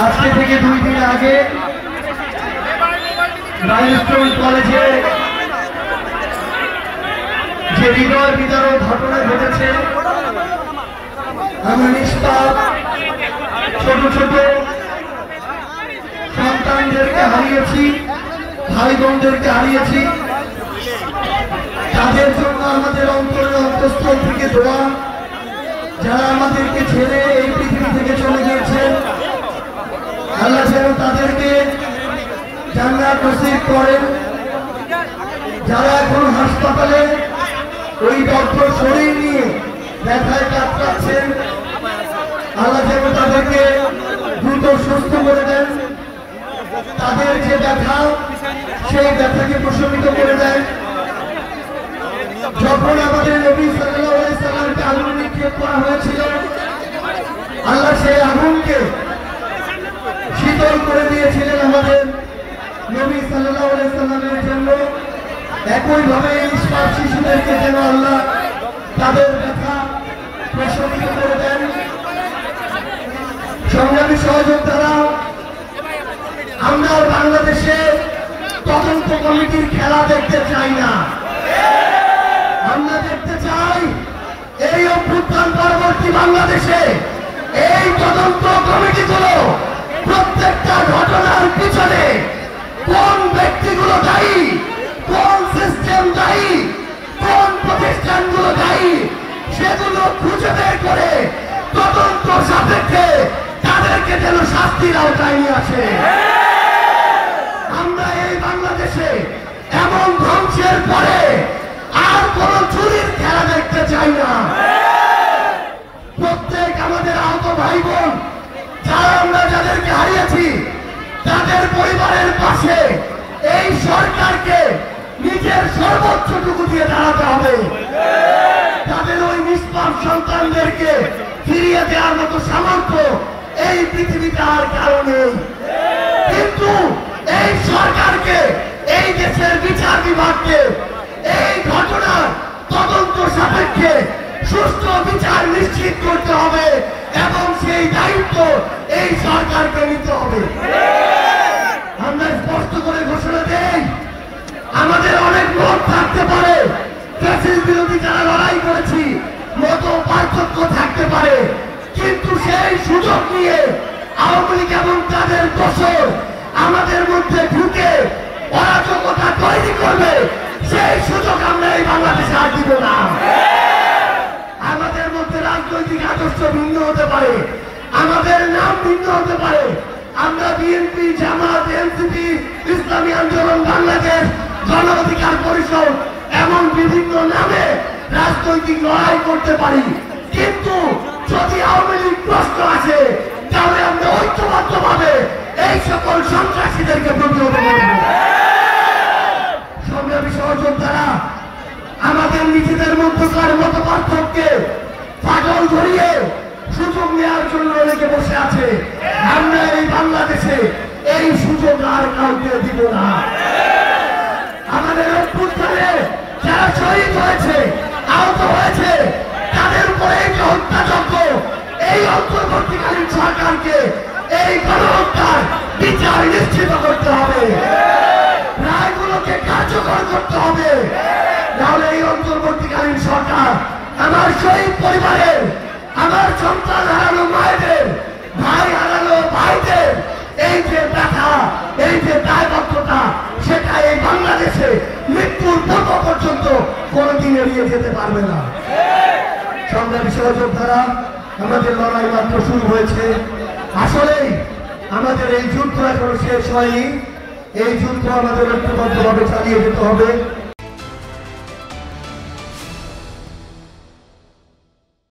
আজকে থেকে 2 দিন আগে মাইলস্টোন কলেজে যে হৃদয় বিদারক ঘটনা ঘটেছে, আমরা নিষ্পাপ ছোট ছোট সন্তানদেরকে হারিয়েছি, ভাই বোনদেরকে হারিয়েছি। তাদের জন্য আমাদের অন্তরের অন্তঃস্থল থেকে দোয়া, যারা আমাদেরকে ছেড়ে এই পৃথিবী থেকে চলে গিয়েছেন, আল্লাহ যেন তাদেরকে জান্নাত নসিব করেন। যারা এখন হাসপাতালে ওই দগ্ধ শরীর নিয়ে ব্যথায় কাতরাচ্ছেন, আল্লাহ যেন তাদেরকে দ্রুত সুস্থ করে দেন। তাদের যে ব্যথা, সেই ব্যথাকে প্রশমিত করে দেন। যখন আমাদের নবী সাল্লাল্লাহু আলাইহি সাল্লামকে আগুনে নিক্ষেপ করা হয়েছিল, আল্লাহ সেই আগুনকে শীতল করে দিয়েছিলেন আমাদের নবী সাল্লাল্লাহু আলাইহি সাল্লামের জন্য। একইভাবে নিষ্পাপ শিশুদেরকে যেন আল্লাহ তাদের ব্যথা প্রশমিত করে দেন। সংগ্রামী সহযোদ্ধারা, আমরা বাংলাদেশে তদন্ত কমিটির খেলা দেখতে চাই না। আমরা দেখতে চাই এই অভ্যুত্থান পরবর্তী বাংলাদেশে এই তদন্ত কমিটিগুলো প্রত্যেকটা ঘটনার পিছনে কোন ব্যক্তিগুলো দায়ী, কোন সিস্টেম দায়ী, কোন প্রতিষ্ঠানগুলো দায়ী, সেগুলো খুঁজে বের করে তদন্ত সাপেক্ষে তাদেরকে যেন শাস্তির আওতায় নিয়ে আসে। আমরা এই বাংলাদেশে এমন ধ্বংসের পরে আর কোন চুরির খেলা দেখতে চাই না। প্রত্যেক আমাদের আহত ভাই বোন, যারা আমরা যাদেরকে হারিয়েছি, তাদের পরিবারের পাশে এই সরকারকে নিজের সর্বোচ্চটুকু দিয়ে দাঁড়াতে হবে। তাদের ওই নিষ্পাপ সন্তানদেরকে ফিরিয়ে দেওয়ার মতো সামর্থ্য এই পৃথিবীতে আর কারো নেই। কিন্তু এই সরকারকে, এই দেশের বিচার বিভাগকে এই ঘটনার তদন্ত সাপেক্ষে সুষ্ঠু বিচার নিশ্চিত করতে হবে এবং সেই দায়িত্ব এই সরকারকে নিতে হবে। আমরা স্পষ্ট করে ঘোষণা দেই, আমাদের অনেক মত থাকতে পারে, ফ্যাসিস্ট বিরোধী যারা লড়াই করেছি মত পার্থক্য থাকতে পারে, কিন্তু সেই সুযোগ নিয়ে আওয়ামী লীগ এবং তাদের দোসর আমাদের মধ্যে ঢুকে অরাজকতা তৈরি করবে, সেই সুযোগ আমরা এই বাংলাদেশে আর দিব না। আমাদের মধ্যে রাজনৈতিক আদর্শ ভিন্ন হতে পারে, আমাদের নাম ভিন্ন হতে পারে। আমরা বিএনপি, জামাত, এনসিপি, ইসলামী আন্দোলন বাংলাদেশ, গণ অধিকার পরিষদ এমন বিভিন্ন নামে রাজনৈতিক লড়াই করতে পারি, কিন্তু যদি আওয়ামী লীগ প্রশ্ন আসে তাহলে আমরা ঐক্যবদ্ধভাবে এই সকল সন্ত্রাসীদেরকে প্রতিহত করব। সংগ্রামী সহযোদ্ধারা, আমাদের নিজেদের মধ্যকার মত পার্থক্যে ফাটল ধরিয়ে সুযোগ নেওয়ার জন্য অনেকে বসে আছে। আমরা এই বাংলাদেশে এই সুযোগ আর কাউকে দিব না। আমাদের অভ্যুত্থানে যারা শহীদ হয়েছে, আহত হয়েছে, তাদের উপরে এই যে হত্যাযজ্ঞ, এই অন্তর্বর্তীকালীন সরকারকে এই গণহত্যার বিচার নিশ্চিত করতে হবে, রায়গুলোকে কার্যকর করতে হবে। তাহলে এই অন্তর্বর্তীকালীন সরকার আমার শহীদ পরিবারের, আমার সন্তান হারানো মায়েদের, ভাই হারানো ভাইদের এই যে ব্যথা, এই যে দায়বদ্ধতা, সেটা এই বাংলাদেশে মৃত্যুর পূর্ব পর্যন্ত কোনদিন এড়িয়ে যেতে পারবে না। সংগ্রামী সহযোদ্ধারা, আমাদের লড়াই মাত্র শুরু হয়েছে। আসলেই আমাদের এই যুদ্ধ এখনো শেষ হয়নি। এই যুদ্ধ আমাদের ঐক্যবদ্ধভাবে চালিয়ে যেতে হবে।